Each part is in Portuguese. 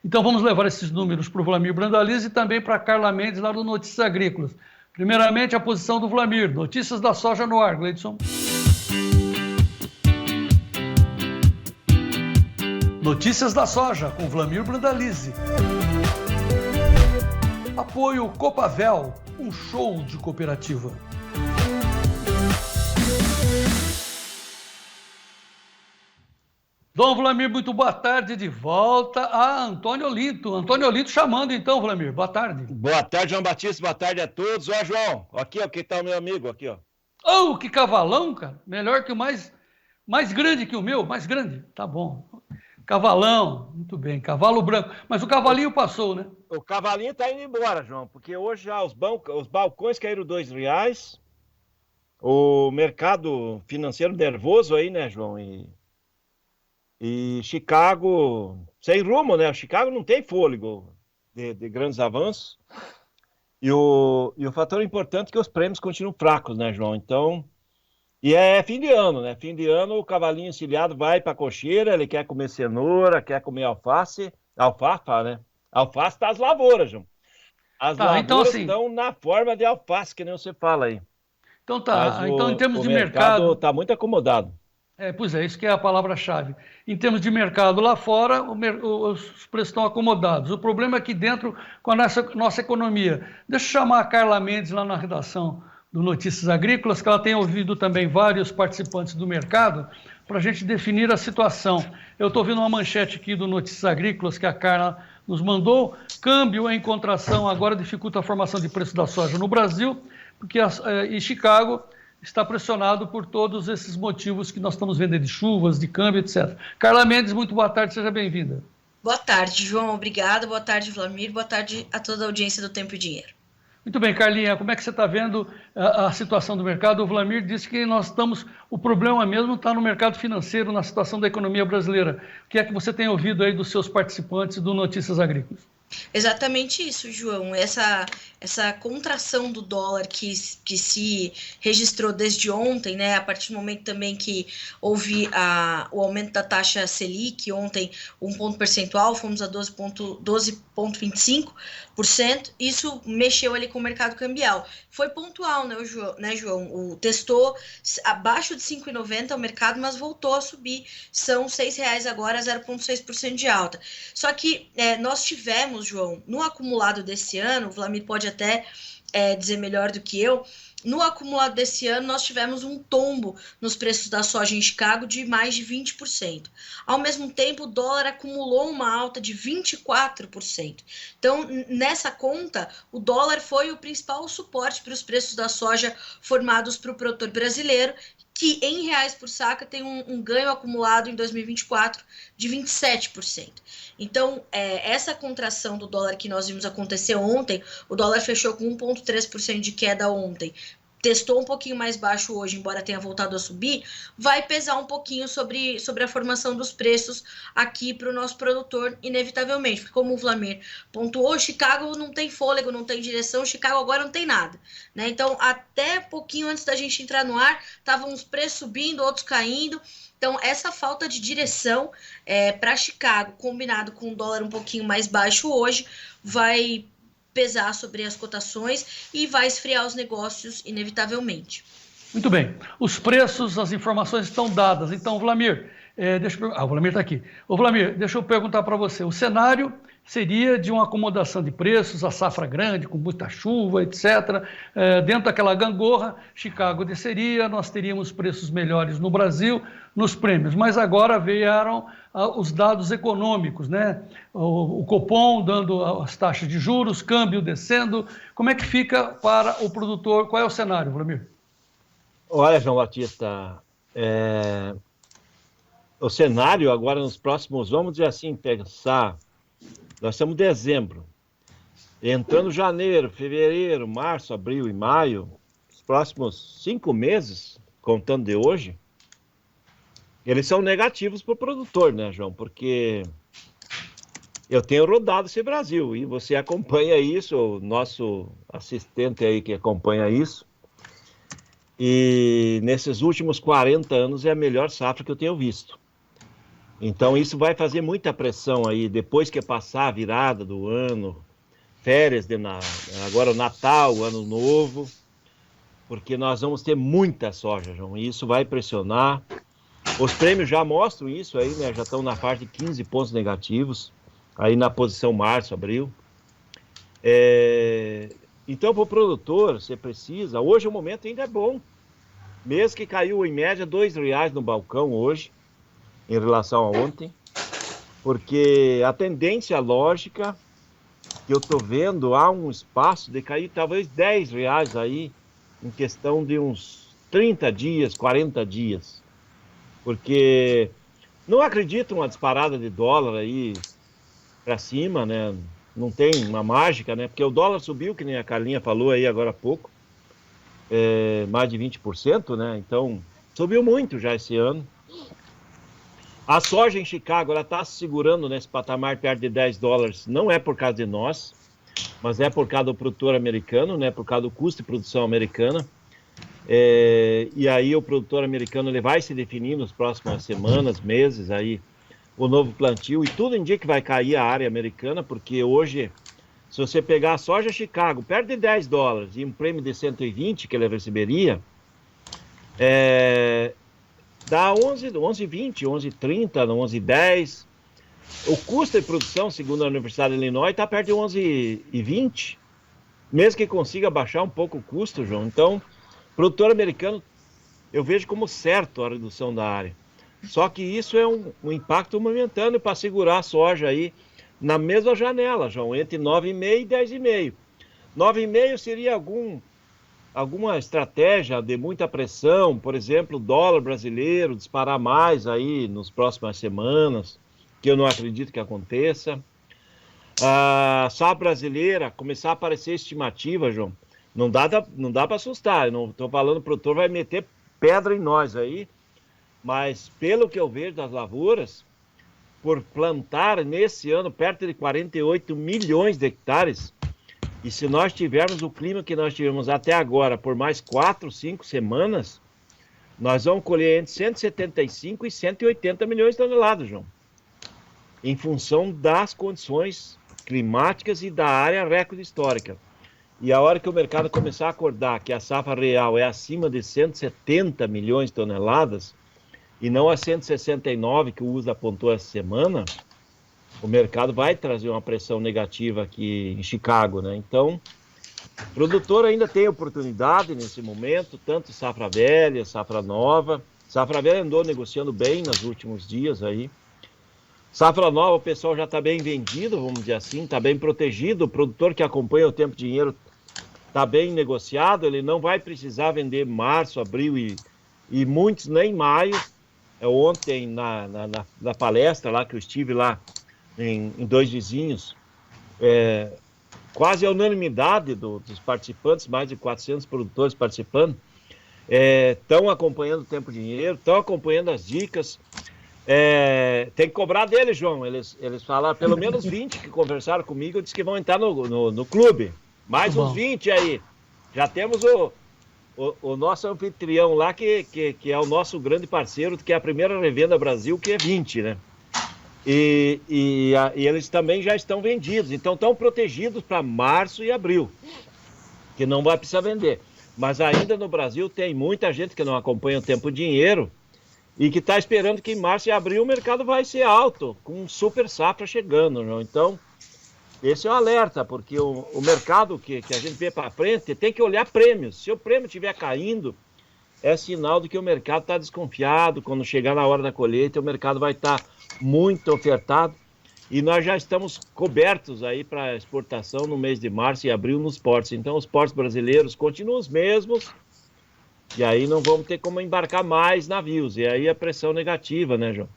Então vamos levar esses números para o Wlamir Brandalize e também para a Carla Mendes lá do Notícias Agrícolas. Primeiramente, a posição do Wlamir. Notícias da soja no ar, Gleidson. Notícias da soja com Wlamir Brandalize. Apoio Copavel, um show de cooperativa. Dom Wlamir, muito boa tarde, de volta a Antônio Olinto. Antônio Olinto chamando então, Wlamir, boa tarde. Boa tarde, João Batista, boa tarde a todos. Ó, João, aqui, ó, que tá o meu amigo, aqui, ó. Oh, que cavalão, cara, melhor que o mais grande que o meu, mais grande, tá bom. Cavalão, muito bem, cavalo branco, mas o cavalinho passou, né? O cavalinho tá indo embora, João, porque hoje já os balcões caíram R$ 2. O mercado financeiro nervoso aí, né, João? E Chicago sem rumo, né? Chicago não tem fôlego de grandes avanços. E o fator importante é que os prêmios continuam fracos, né, João? Então, e é fim de ano, né? Fim de ano, o cavalinho encilhado vai para a cocheira, ele quer comer cenoura, quer comer alfafa, né? Alface tá as lavouras, João. As Então lavouras assim, estão na forma de alface, que nem você fala aí. então Mas tá, então em termos o de mercado mercado, está muito acomodado. pois é, isso que é a palavra-chave. Em termos de mercado lá fora, os preços estão acomodados. O problema é aqui dentro, com a nossa economia. Deixa eu chamar a Carla Mendes lá na redação do Notícias Agrícolas, que ela tem ouvido também vários participantes do mercado, para a gente definir a situação. Eu estou vendo uma manchete aqui do Notícias Agrícolas que a Carla nos mandou. Câmbio em contração agora dificulta a formação de preço da soja no Brasil, porque em Chicago está pressionado por todos esses motivos que nós estamos vendo de chuvas, de câmbio, etc. Carla Mendes, muito boa tarde, seja bem-vinda. Boa tarde, João, obrigada. Boa tarde, Wlamir. Boa tarde a toda a audiência do Tempo e Dinheiro. Muito bem, Carlinha, como é que você está vendo a situação do mercado? O Wlamir disse que o problema mesmo está no mercado financeiro, na situação da economia brasileira. O que é que você tem ouvido aí dos seus participantes do Notícias Agrícolas? Exatamente isso, João. Essa contração do dólar que se registrou desde ontem, né? A partir do momento também que houve o aumento da taxa Selic, ontem 1 ponto percentual, fomos a 12,25%. Isso mexeu ali com o mercado cambial. Foi pontual, né, João? Testou abaixo de 5,90 o mercado, mas voltou a subir. São R$6 agora, 0,6% de alta. Só que nós tivemos, João, no acumulado desse ano, o Wlamir pode até dizer melhor do que eu, no acumulado desse ano nós tivemos um tombo nos preços da soja em Chicago de mais de 20%. Ao mesmo tempo, o dólar acumulou uma alta de 24%. Então, nessa conta, o dólar foi o principal suporte para os preços da soja formados para o produtor brasileiro, que em reais por saca tem um ganho acumulado em 2024 de 27%. Então, essa contração do dólar que nós vimos acontecer ontem, o dólar fechou com 1,3% de queda ontem, testou um pouquinho mais baixo hoje, embora tenha voltado a subir, vai pesar um pouquinho sobre a formação dos preços aqui para o nosso produtor, inevitavelmente, porque como o Wlamir pontuou, Chicago não tem fôlego, não tem direção, Chicago agora não tem nada, né? Então, até pouquinho antes da gente entrar no ar, estavam os preços subindo, outros caindo. Então, essa falta de direção para Chicago, combinado com o dólar um pouquinho mais baixo hoje, vai pesar sobre as cotações e vai esfriar os negócios inevitavelmente. Muito bem. Os preços, as informações estão dadas. Então, Wlamir, o Wlamir está aqui. Ô, Wlamir, deixa eu perguntar para você. O cenário seria de uma acomodação de preços, a safra grande, com muita chuva, etc. Dentro daquela gangorra, Chicago desceria, nós teríamos preços melhores no Brasil, nos prêmios. Mas agora vieram os dados econômicos, né? O Copom dando as taxas de juros, câmbio descendo. Como é que fica para o produtor? Qual é o cenário, Wlamir? Olha, João Batista, o cenário agora nos próximos, vamos dizer assim, pensar, nós estamos em dezembro, entrando janeiro, fevereiro, março, abril e maio, os próximos 5 meses, contando de hoje, eles são negativos para o produtor, né, João? Porque eu tenho rodado esse Brasil e você acompanha isso, o nosso assistente aí que acompanha isso, e nesses últimos 40 anos é a melhor safra que eu tenho visto. Então isso vai fazer muita pressão aí, depois que passar a virada do ano, férias, agora o Natal, o Ano Novo, porque nós vamos ter muita soja, João, e isso vai pressionar. Os prêmios já mostram isso aí, né? Já estão na faixa de 15 pontos negativos, aí na posição março, abril. Então, para o produtor, você precisa... Hoje o momento ainda é bom. Mesmo que caiu em média R$2 no balcão hoje, em relação a ontem, porque a tendência lógica que eu estou vendo, há um espaço de cair talvez R$10 aí, em questão de uns 30 dias, 40 dias. Porque não acredito uma disparada de dólar aí para cima, né? Não tem uma mágica, né? Porque o dólar subiu, que nem a Carlinha falou aí agora há pouco, mais de 20%, né? Então, subiu muito já esse ano. A soja em Chicago, ela está se segurando nesse patamar perto de $10. Não é por causa de nós, mas é por causa do produtor americano, né? Por causa do custo de produção americana. E aí o produtor americano ele vai se definir nas próximas semanas, meses, aí o novo plantio, e tudo indica que vai cair a área americana, porque hoje, se você pegar a soja Chicago, perto de $10 e um prêmio de 120 que ele receberia, dá 11,20, 11,30, 11,10. O custo de produção, segundo a Universidade de Illinois, está perto de 11,20, mesmo que consiga baixar um pouco o custo, João. Então, o produtor americano, eu vejo como certo a redução da área. Só que isso é um impacto momentâneo para segurar a soja aí na mesma janela, João, entre 9,5 e 10,5. 9,5 seria alguma estratégia de muita pressão, por exemplo, o dólar brasileiro disparar mais aí nas próximas semanas, que eu não acredito que aconteça. A safra brasileira começar a aparecer estimativa, João, não dá para assustar. Eu não estou falando, o produtor vai meter pedra em nós aí, mas pelo que eu vejo das lavouras, por plantar nesse ano perto de 48 milhões de hectares, e se nós tivermos o clima que nós tivemos até agora por mais 4, 5 semanas, nós vamos colher entre 175 e 180 milhões de toneladas, João, em função das condições climáticas e da área recorde histórica. E a hora que o mercado começar a acordar que a safra real é acima de 170 milhões de toneladas, e não a 169 que o USDA apontou essa semana, o mercado vai trazer uma pressão negativa aqui em Chicago, né? Então, o produtor ainda tem oportunidade nesse momento, tanto safra velha, safra nova. Safra velha andou negociando bem nos últimos dias aí. Safra nova, o pessoal já está bem vendido, vamos dizer assim, está bem protegido. O produtor que acompanha o Tempo Dinheiro está bem negociado, ele não vai precisar vender março, abril e muitos nem maio. Ontem, na palestra lá, que eu estive lá em Dois Vizinhos, quase a unanimidade dos participantes, mais de 400 produtores participando, estão acompanhando o Tempo Dinheiro, estão acompanhando as dicas. Tem que cobrar deles, João. Eles falaram, pelo menos 20 que conversaram comigo, eu disse que vão entrar no clube. Mais uns 20 aí. Já temos o nosso anfitrião lá, que é o nosso grande parceiro, que é a primeira revenda Brasil, que é 20, né? E eles também já estão vendidos, então estão protegidos para março e abril, que não vai precisar vender. Mas ainda no Brasil tem muita gente que não acompanha o Tempo Dinheiro e que está esperando que em março e abril o mercado vai ser alto, com um super safra chegando, não? Então, esse é um alerta, porque o mercado que a gente vê para frente tem que olhar prêmios. Se o prêmio estiver caindo, é sinal de que o mercado está desconfiado. Quando chegar na hora da colheita, o mercado vai estar muito ofertado. E nós já estamos cobertos aí para exportação no mês de março e abril nos portos. Então, os portos brasileiros continuam os mesmos. E aí não vamos ter como embarcar mais navios. E aí a pressão negativa, né, João?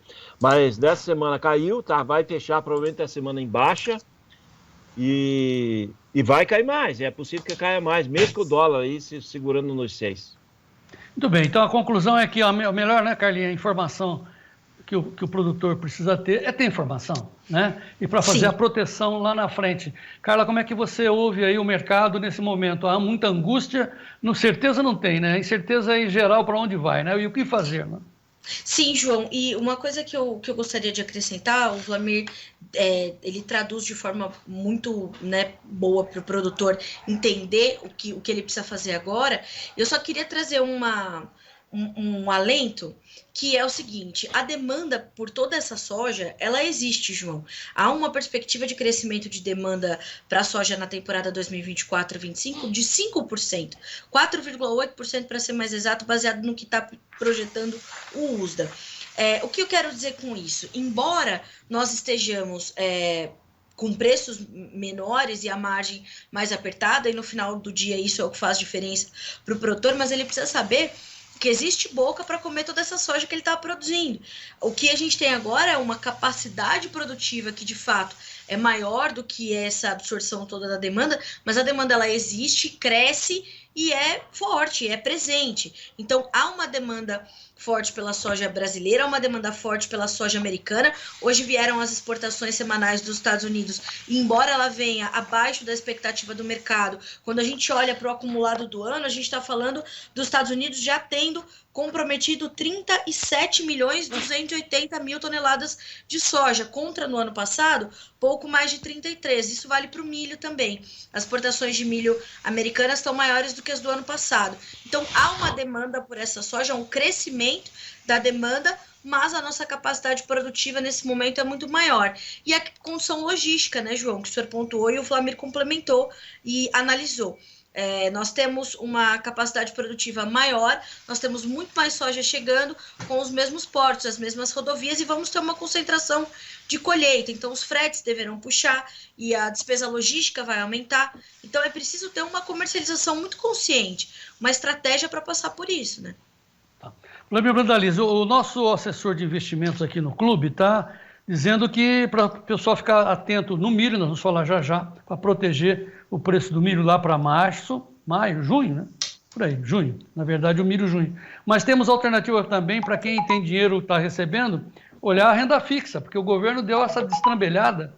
Mas dessa semana caiu, tá? Vai fechar provavelmente a semana em baixa. E vai cair mais, é possível que caia mais, mesmo com o dólar aí se segurando nos 6. Muito bem, então a conclusão é que a melhor, né, Carlinha, a informação que o produtor precisa ter é ter informação, né? E para fazer a proteção lá na frente. Carla, como é que você ouve aí o mercado nesse momento? Há muita angústia, certeza não tem, né? Incerteza em geral para onde vai, né? E o que fazer, né? Sim, João, e uma coisa que eu gostaria de acrescentar, o Vlamir, ele traduz de forma muito, né, boa para o produtor entender o que ele precisa fazer agora. Eu só queria trazer um alento, que é o seguinte: a demanda por toda essa soja, ela existe, João. Há uma perspectiva de crescimento de demanda para a soja na temporada 2024-25 de 5%, 4,8% para ser mais exato, baseado no que está projetando o USDA. O que eu quero dizer com isso? Embora nós estejamos com preços menores e a margem mais apertada, e no final do dia isso é o que faz diferença para o produtor, mas ele precisa saber que existe boca para comer toda essa soja que ele está produzindo. O que a gente tem agora é uma capacidade produtiva que, de fato, é maior do que essa absorção toda da demanda, mas a demanda ela existe, cresce e é forte, é presente. Então, há uma demanda forte pela soja brasileira, uma demanda forte pela soja americana. Hoje vieram as exportações semanais dos Estados Unidos, e embora ela venha abaixo da expectativa do mercado, quando a gente olha para o acumulado do ano, a gente está falando dos Estados Unidos já tendo comprometido 37.280.000 toneladas de soja, contra no ano passado pouco mais de 33. Isso vale para o milho também. As exportações de milho americanas estão maiores do que as do ano passado. Então, há uma demanda por essa soja, um crescimento da demanda, mas a nossa capacidade produtiva nesse momento é muito maior. E a condição logística, né, João, que o senhor pontuou e o Vlamir complementou e analisou. Nós temos uma capacidade produtiva maior, nós temos muito mais soja chegando com os mesmos portos, as mesmas rodovias, e vamos ter uma concentração de colheita. Então, os fretes deverão puxar e a despesa logística vai aumentar. Então, é preciso ter uma comercialização muito consciente, uma estratégia para passar por isso, né? Vlamir Brandaliz, o nosso assessor de investimentos aqui no clube está dizendo que para o pessoal ficar atento no milho, nós vamos falar já, para proteger o preço do milho lá para maio, junho, né? Por aí, junho. Na verdade, o milho junho. Mas temos alternativa também para quem tem dinheiro está recebendo, olhar a renda fixa, porque o governo deu essa destrambelhada.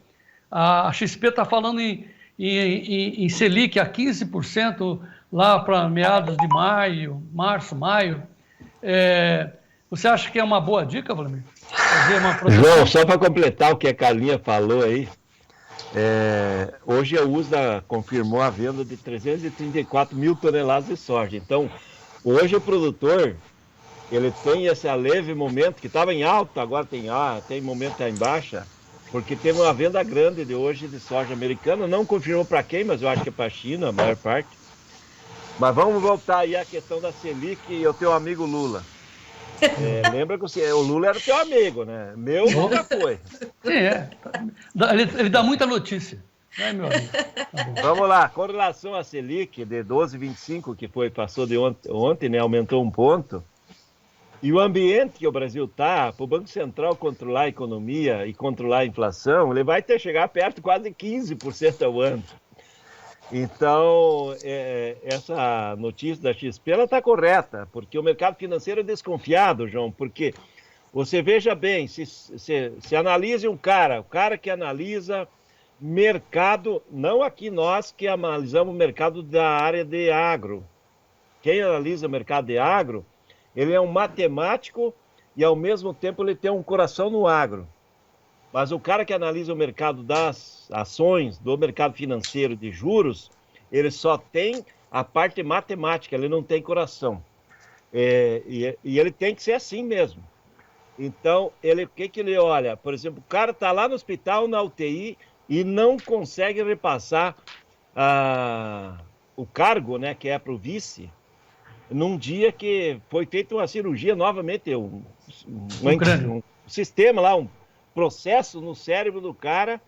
A XP está falando em Selic a 15% lá para meados de março, maio. Você acha que é uma boa dica, Vlamir? João, só para completar o que a Carlinha falou aí, hoje a USDA confirmou a venda de 334.000 toneladas de soja. Então, hoje o produtor, ele tem esse leve momento, que estava em alta, agora tem momento em baixa, porque teve uma venda grande de hoje de soja americana, não confirmou para quem, mas eu acho que é para a China, a maior parte. Mas vamos voltar aí à questão da Selic e o teu amigo Lula. Lembra que o Lula era teu amigo, né? Meu nunca foi. Sim, ele dá muita notícia, né, meu amigo? Tá. Vamos lá, com relação à Selic de 12,25, que passou de ontem, né? Aumentou 1 ponto. E o ambiente que o Brasil está, para o Banco Central controlar a economia e controlar a inflação, ele vai chegar perto de quase 15% ao ano. Então, essa notícia da XP está correta, porque o mercado financeiro é desconfiado, João, porque você veja bem, se analise o cara que analisa mercado, não aqui nós que analisamos o mercado da área de agro. Quem analisa o mercado de agro, ele é um matemático e ao mesmo tempo ele tem um coração no agro. Mas o cara que analisa o mercado das ações, do mercado financeiro de juros, ele só tem a parte matemática, ele não tem coração. E ele tem que ser assim mesmo. Então, o que ele olha? Por exemplo, o cara está lá no hospital, na UTI, e não consegue repassar o cargo, né, que é para o vice, num dia que foi feita uma cirurgia novamente, um sistema lá, um processo no cérebro do cara,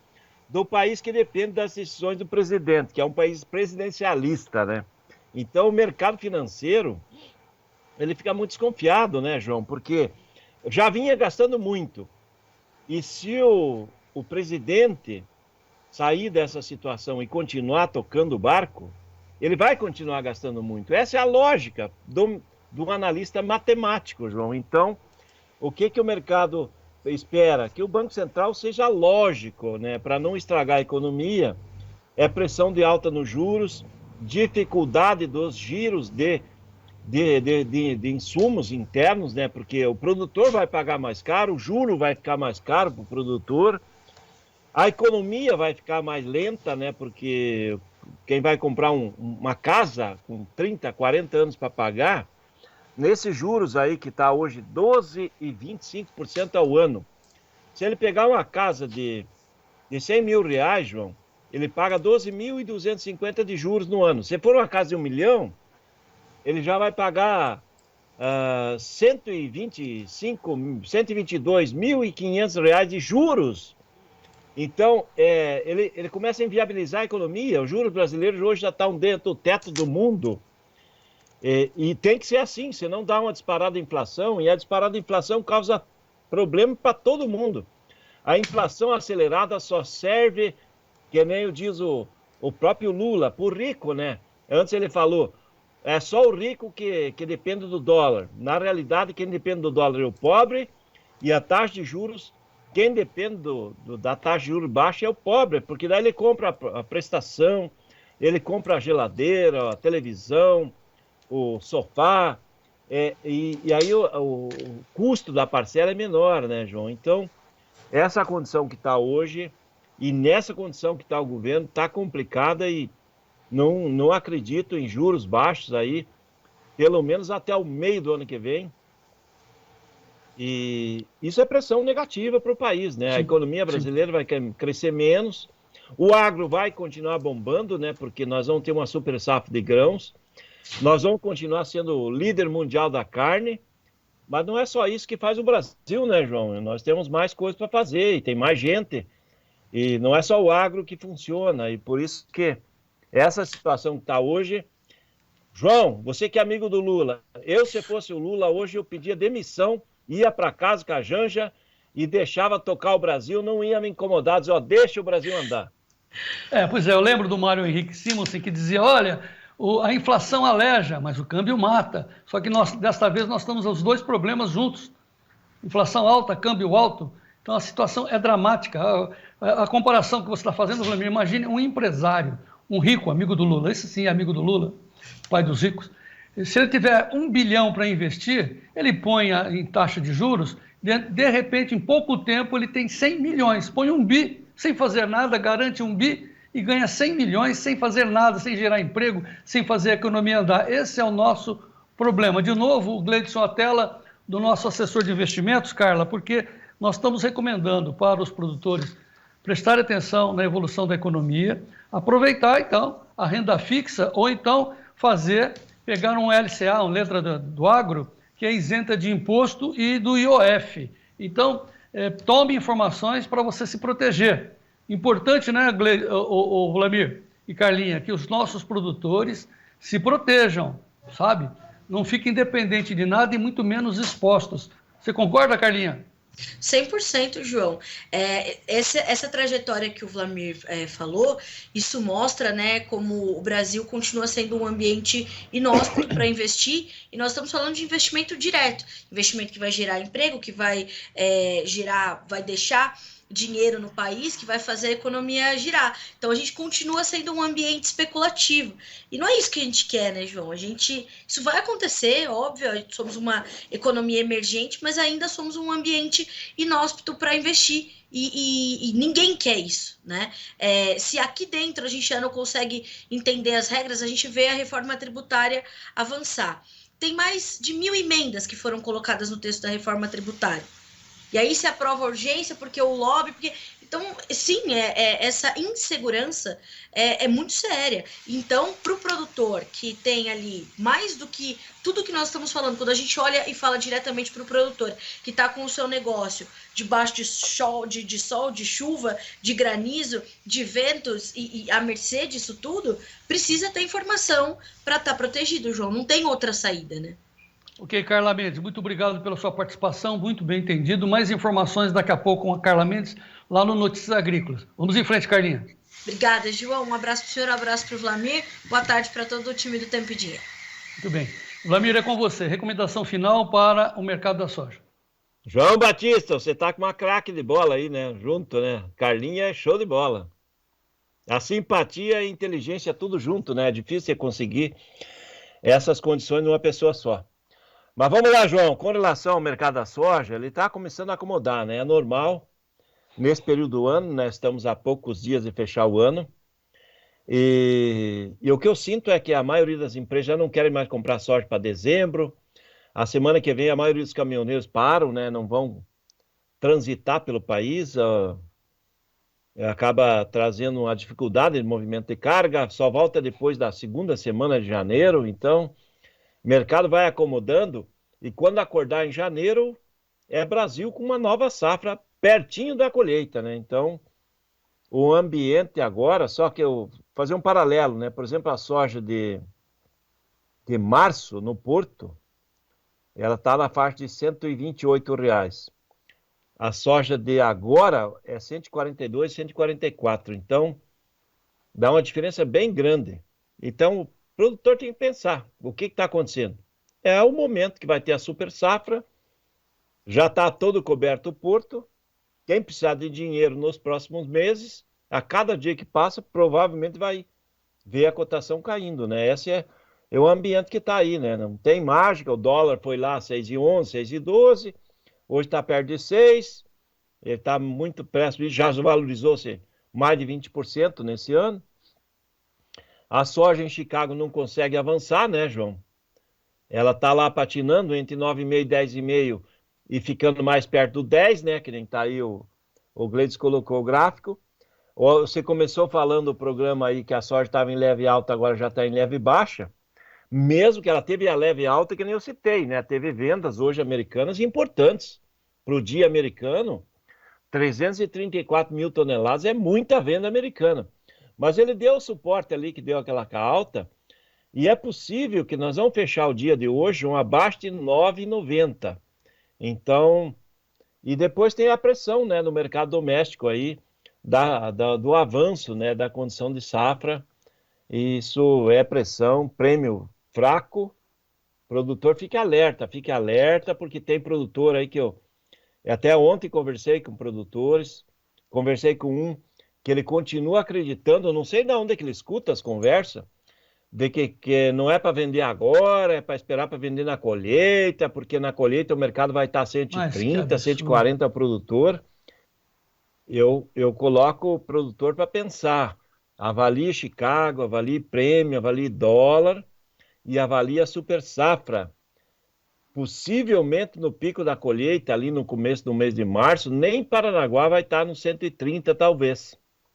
do país que depende das decisões do presidente, que é um país presidencialista, né? Então, o mercado financeiro, ele fica muito desconfiado, né, João? Porque já vinha gastando muito. E se o presidente sair dessa situação e continuar tocando o barco, ele vai continuar gastando muito. Essa é a lógica do analista matemático, João. Então, o que o mercado espera? Que o Banco Central seja lógico, né? Para não estragar a economia, pressão de alta nos juros, dificuldade dos giros de de insumos internos, né? Porque o produtor vai pagar mais caro, o juro vai ficar mais caro para o produtor, a economia vai ficar mais lenta, né? Porque quem vai comprar uma casa com 30, 40 anos para pagar, nesses juros aí que está hoje 12 e 25% ao ano, se ele pegar uma casa de 100 mil reais, João, ele paga 12.250 de juros no ano. Se for uma casa de 1 milhão, ele já vai pagar 122.500 reais de juros. Então, ele começa a inviabilizar a economia. Os juros brasileiros hoje já estão dentro do teto do mundo. E tem que ser assim, senão dá uma disparada de inflação, e a disparada de inflação causa problema para todo mundo. A inflação acelerada só serve, que nem diz o próprio Lula, para o rico, né? Antes ele falou, é só o rico que depende do dólar. Na realidade, quem depende do dólar é o pobre, e a taxa de juros, quem depende da taxa de juros baixa é o pobre, porque daí ele compra a prestação, ele compra a geladeira, a televisão, o sofá, e aí o custo da parcela é menor, né, João? Então, essa condição que está hoje, e nessa condição que está o governo, está complicada, e não acredito em juros baixos aí, pelo menos até o meio do ano que vem. E isso é pressão negativa para o país, né? A economia brasileira vai crescer menos, o agro vai continuar bombando, né? Porque nós vamos ter uma super safra de grãos, nós vamos continuar sendo o líder mundial da carne, mas não é só isso que faz o Brasil, né, João? Nós temos mais coisas para fazer, e tem mais gente, e não é só o agro que funciona, e por isso que essa situação que está hoje... João, você que é amigo do Lula, se fosse o Lula hoje, eu pedia demissão, ia para casa com a Janja e deixava tocar o Brasil, não ia me incomodar, dizer, deixa o Brasil andar. Pois é, eu lembro do Mário Henrique Simonsen que dizia, olha, a inflação aleja, mas o câmbio mata. Só que desta vez nós estamos os dois problemas juntos. Inflação alta, câmbio alto. Então a situação é dramática. A comparação que você está fazendo, Vladimir, imagine um empresário, um rico, amigo do Lula, esse sim é amigo do Lula, pai dos ricos. Se ele tiver 1 bilhão para investir, ele põe em taxa de juros, de repente, em pouco tempo, ele tem 100 milhões. Põe 1 bi, sem fazer nada, garante 1 bi e ganha 100 milhões sem fazer nada, sem gerar emprego, sem fazer a economia andar. Esse é o nosso problema. De novo, o Gleidson, a tela do nosso assessor de investimentos, Carla, porque nós estamos recomendando para os produtores prestarem atenção na evolução da economia, aproveitar, então, a renda fixa ou então pegar um LCA, uma letra do agro, que é isenta de imposto e do IOF. Então, tome informações para você se proteger. Importante, né, o Vladimir e Carlinha, que os nossos produtores se protejam, sabe? Não fiquem dependentes de nada e muito menos expostos. Você concorda, Carlinha? 100%, João. Essa trajetória que o Vladimir falou, isso mostra, né, como o Brasil continua sendo um ambiente inóspito para investir, e nós estamos falando de investimento direto, investimento que vai gerar emprego, que vai deixar dinheiro no país, que vai fazer a economia girar. Então a gente continua sendo um ambiente especulativo. E não é isso que a gente quer, né, João? Isso vai acontecer, óbvio, somos uma economia emergente, mas ainda somos um ambiente inóspito para investir. E ninguém quer isso, né? Se aqui dentro a gente já não consegue entender as regras, a gente vê a reforma tributária avançar. Tem mais de 1.000 emendas que foram colocadas no texto da reforma tributária. E aí se aprova a urgência porque o lobby... Então, sim, essa insegurança é muito séria. Então, para o produtor que tem ali mais do que tudo que nós estamos falando, quando a gente olha e fala diretamente para o produtor que está com o seu negócio debaixo de sol, de chuva, de granizo, de ventos e à mercê disso tudo, precisa ter informação para estar protegido, João. Não tem outra saída, né? Ok, Carla Mendes, muito obrigado pela sua participação, muito bem entendido. Mais informações daqui a pouco com a Carla Mendes, lá no Notícias Agrícolas. Vamos em frente, Carlinha. Obrigada, João. Um abraço para o senhor, um abraço para o Vladimir. Boa tarde para todo o time do Tempo e Dinheiro. Muito bem. Vladimir, é com você. Recomendação final para o mercado da soja. João Batista, você tá com uma craque de bola aí, né? Junto, né? Carlinha é show de bola. A simpatia e a inteligência tudo junto, né? É difícil você conseguir. essas condições numa pessoa só. Mas vamos lá, João, com relação ao mercado da soja, ele está começando a acomodar, né? É normal, nesse período do ano, né? Estamos a poucos dias de fechar o ano, e o que eu sinto é que a maioria das empresas já não querem mais comprar soja para dezembro. A semana que vem a maioria dos caminhoneiros param, né? Não vão transitar pelo país, acaba trazendo uma dificuldade de movimento de carga, só volta depois da segunda semana de janeiro, então o mercado vai acomodando e quando acordar em janeiro é Brasil com uma nova safra pertinho da colheita, né? Então o ambiente agora, só que eu fazer um paralelo, né? Por exemplo, a soja de março no Porto, ela está na faixa de R$ 128. A soja de agora é 142, 144. Então, dá uma diferença bem grande. Então, o produtor tem que pensar o que está acontecendo. É o momento que vai ter a super safra, já está todo coberto o porto. Quem precisar de dinheiro nos próximos meses, a cada dia que passa, provavelmente vai ver a cotação caindo, né? Esse é o ambiente que está aí, né? Não tem mágica, o dólar foi lá 6,11, 6,12. Hoje está perto de 6, ele está muito próximo, já valorizou-se mais de 20% nesse ano. A soja em Chicago não consegue avançar, né, João? Ela está lá patinando entre 9,5 e 10,5 e ficando mais perto do 10, né? Que nem está aí o Gleides colocou o gráfico. Você começou falando o programa aí que a soja estava em leve alta, agora já está em leve baixa. Mesmo que ela teve a leve alta, que nem eu citei, né? Teve vendas hoje americanas importantes para o dia americano. 334 mil toneladas é muita venda americana. Mas ele deu o suporte ali, que deu aquela alta, e é possível que nós vamos fechar o dia de hoje um abaixo de 9,90. Então, e depois tem a pressão, né, no mercado doméstico aí, do avanço, né, da condição de safra. Isso é pressão, prêmio fraco. Produtor, fique alerta, porque tem produtor aí que até ontem conversei com produtores, conversei com um que ele continua acreditando, eu não sei de onde é que ele escuta as conversas, de que não é para vender agora, é para esperar para vender na colheita, porque na colheita o mercado vai estar 130, 140 ao produtor. Eu coloco o produtor para pensar, avalie Chicago, avalie prêmio, avalie dólar e avalie a super safra. Possivelmente no pico da colheita, ali no começo do mês de março, nem Paranaguá vai estar no 130 talvez.